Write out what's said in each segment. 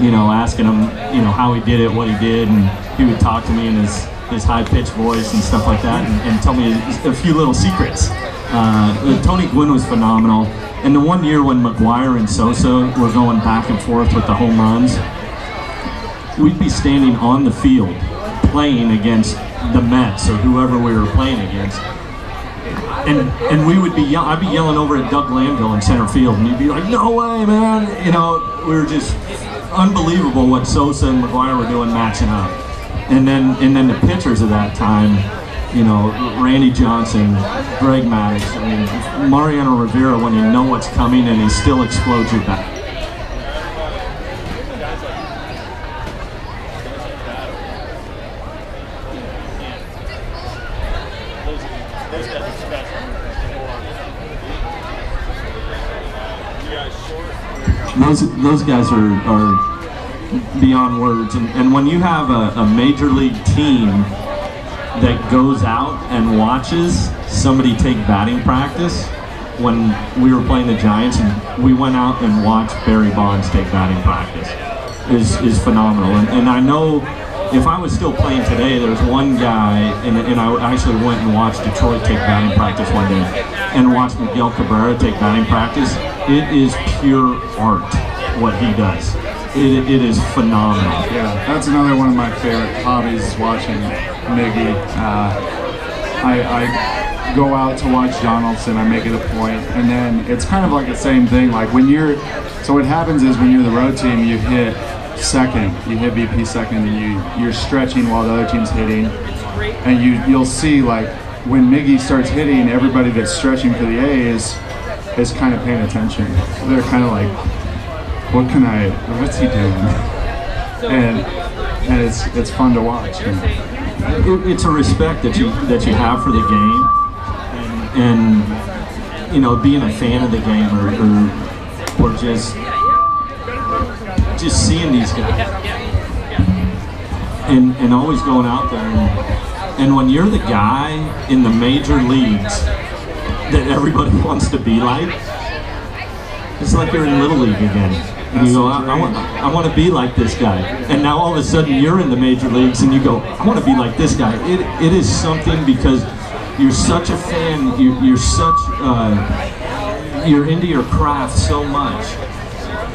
asking him, how he did it, what he did, and he would talk to me in his high-pitched voice and stuff like that, and tell me a few little secrets. Tony Gwynn was phenomenal. And the one year when McGuire and Sosa were going back and forth with the home runs, we'd be standing on the field playing against the Mets or whoever we were playing against. And we would I'd be yelling over at Doug Landville in center field, and he'd be like, "No way, man!" We were just unbelievable what Sosa and McGuire were doing matching up. And then the pitchers of that time, Randy Johnson, Greg Maddux, Mariano Rivera, when you know what's coming and he still explodes your back. Those guys are beyond words, and when you have a major league team that goes out and watches somebody take batting practice, when we were playing the Giants and we went out and watched Barry Bonds take batting practice, is phenomenal. And I know if I was still playing today, there was one guy, and I actually went and watched Detroit take batting practice one day, and watched Miguel Cabrera take batting practice. It is pure art what he does. It is phenomenal. Yeah, that's another one of my favorite hobbies, is watching Miggy. I go out to watch Donaldson, I make it a point, and then it's kind of like the same thing. Like so what happens is when you're the road team, you hit second, you hit VP second, and you're stretching while the other team's hitting, and you'll see, like, when Miggy starts hitting, everybody that's stretching for the A is kind of paying attention. They're kind of like, what's he doing? And it's fun to watch. It's a respect that you have for the game, and being a fan of the game, or just seeing these guys, and always going out there, and when you're the guy in the major leagues that everybody wants to be like, it's like you're in Little League again. And you go, I want to be like this guy. And now all of a sudden you're in the major leagues and you go, I want to be like this guy. It is something, because you're such a fan, you're into your craft so much,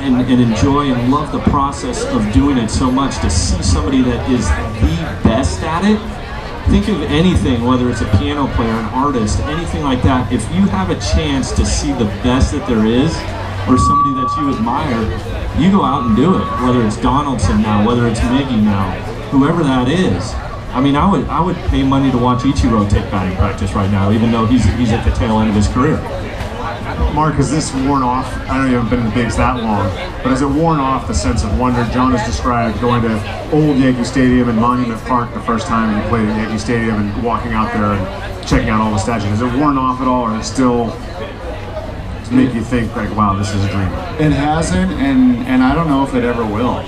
and enjoy and love the process of doing it so much. To see somebody that is the best at it, think of anything, whether it's a piano player, an artist, anything like that. If you have a chance to see the best that there is, or somebody that you admire, you go out and do it. Whether it's Donaldson now, whether it's Miggy now, whoever that is. I mean, I would pay money to watch Ichiro take batting practice right now, even though he's at the tail end of his career. Mark, has this worn off? I know you haven't been in the bigs that long, but has it worn off the sense of wonder? John has described going to old Yankee Stadium and Monument Park the first time you played at Yankee Stadium and walking out there and checking out all the statues. Has it worn off at all, or is it still make you think like, wow, this is a dream? It hasn't, and I don't know if it ever will.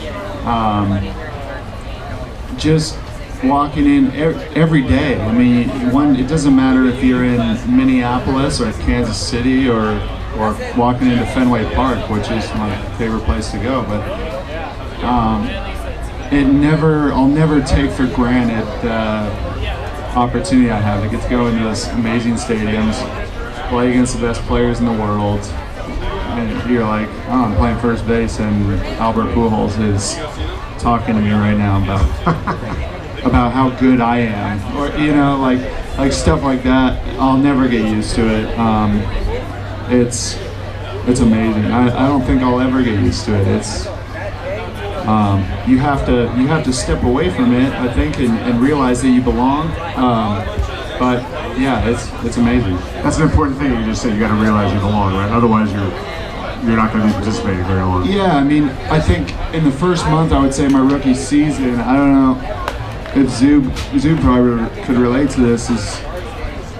Just walking in every day. I mean, it doesn't matter if you're in Minneapolis or Kansas City or walking into Fenway Park, which is my favorite place to go. But I'll never take for granted the opportunity I have to get to go into those amazing stadiums, play against the best players in the world, and you're like, oh, I'm playing first base, and Albert Pujols is talking to me right now about how good I am, or like stuff like that. I'll never get used to it. It's amazing. I don't think I'll ever get used to it. It's you have to step away from it, I think, and realize that you belong. But yeah, it's amazing. That's an important thing you just said. You got to realize you belong, right? Otherwise, you're not going to be participating very long. Yeah, I mean, I think in the first month, I would say my rookie season, I don't know if Zub probably could relate to this, is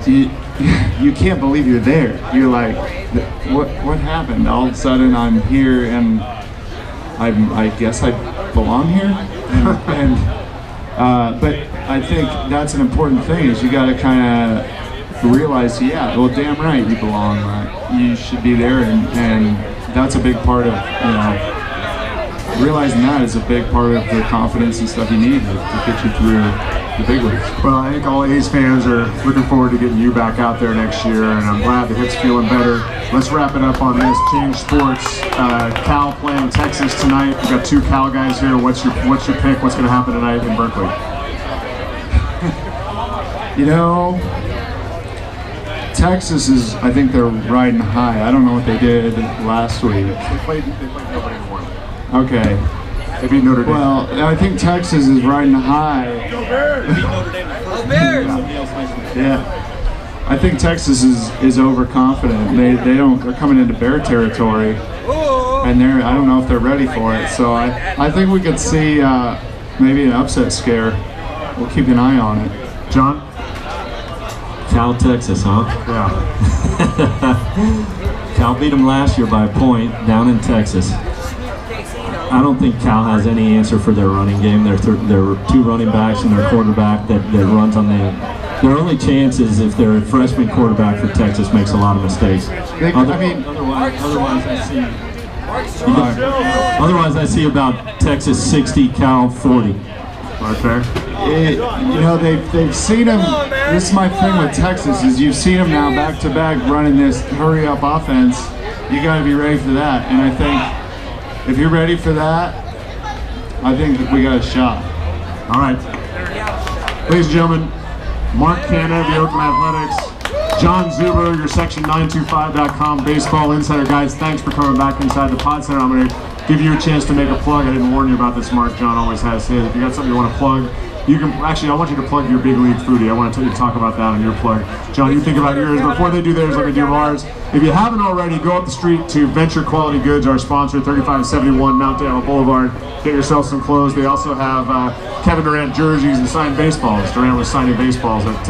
you can't believe you're there. You're like, what happened? All of a sudden I'm here, and I guess I belong here. But I think that's an important thing, is you got to kind of realize, yeah, well, damn right you belong. You should be there, and that's a big part of realizing that is a big part of the confidence and stuff you need to get you through the big leagues. Well, I think all A's fans are looking forward to getting you back out there next year, and I'm glad the hit's feeling better. Let's wrap it up on this. Change sports. Cal playing Texas tonight. We've got two Cal guys here. What's your pick? What's going to happen tonight in Berkeley? You know, Texas is, I think they're riding high. I don't know what they did last week. They played nobody in the morning. Okay. They beat Notre Dame. Well, I think Texas is riding high. Go Bears! They beat Notre Dame. Go Bears! Yeah. I think Texas is overconfident. They're coming into Bear territory, and I don't know if they're ready for it. So I think we could see maybe an upset scare. We'll keep an eye on it. John? Cal, Texas, huh? Yeah. Cal beat them last year by a point down in Texas. I don't think Cal has any answer for their running game. There are two running backs and their quarterback that runs on their only chance is if their freshman quarterback for Texas makes a lot of mistakes. Otherwise I see about Texas 60, Cal 40. Okay. You know, they've seen them. This is my thing with Texas is you've seen them now back to back running this hurry up offense. You got to be ready for that, and I think if you're ready for that, I think we got a shot. All right. Ladies and gentlemen, Mark Canha of the Oakland Athletics, John Zuber, your Section925.com baseball insider. Guys, thanks for coming back inside the Pod Center. I'm going to give you a chance to make a plug. I didn't warn you about this, Mark. John always has his. If you got something you want to plug, you can. Actually, I want you to plug your Big League Foodie. I want to talk about that on your plug. John, you think about yours. Before they do theirs, let me do ours. If you haven't already, go up the street to Venture Quality Goods, our sponsor, 3571 Mount Dale Boulevard. Get yourself some clothes. They also have Kevin Durant jerseys and signed baseballs. Durant was signing baseballs at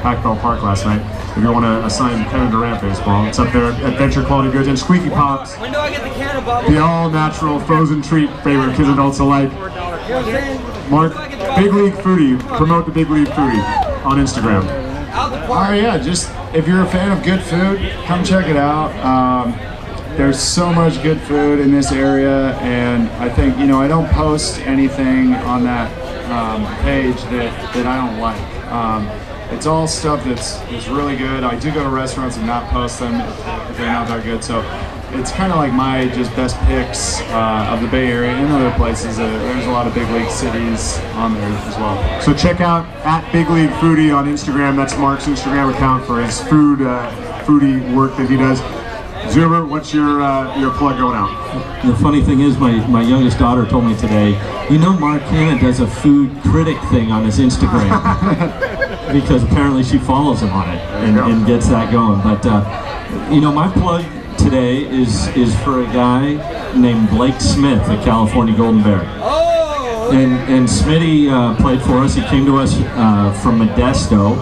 Pac-Bell Park last night. If you want to sign Kevin Durant baseball, it's up there at Venture Quality Goods. And Squeaky Pops, When do I get the Canha bubble? the all-natural frozen treat favorite kids and adults alike. Mark, Big League Foodie, promote the Big League Foodie on Instagram. Oh yeah, just if you're a fan of good food, come check it out. There's so much good food in this area, and I think, you know, I don't post anything on that page that I don't like. It's all stuff that's really good. I do go to restaurants and not post them if they're not that good. So it's kind of like my just best picks of the Bay Area and other places. There's a lot of big league cities on there as well. So check out at Big League Foodie on Instagram. That's Mark's Instagram account for his foodie work that he does. Zuber, what's your plug going out? The funny thing is, my youngest daughter told me today, you know, Mark Canha does a food critic thing on his Instagram. Because apparently she follows him on it and gets that going. But you know, my plug today is for a guy named Blake Smith, a California Golden Bear. Oh! And Smitty played for us. He came to us from Modesto,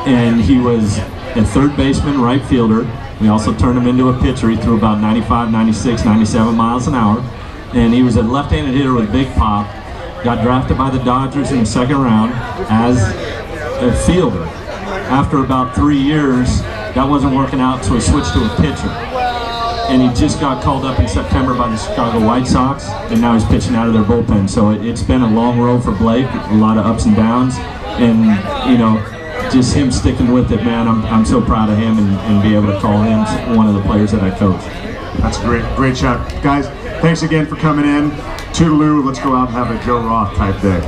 and he was a third baseman, right fielder. We also turned him into a pitcher. He threw about 95, 96, 97 miles an hour, and he was a left-handed hitter with big pop. Got drafted by the Dodgers in the second round as a fielder. After about 3 years, that wasn't working out, so he switched to a pitcher. And he just got called up in September by the Chicago White Sox, and now he's pitching out of their bullpen. So it's been a long road for Blake, a lot of ups and downs, and you know, just him sticking with it, man. I'm so proud of him and be able to call him one of the players that I coach. That's great shot. Guys, thanks again for coming in. Toodaloo, let's go out and have a Joe Roth type day.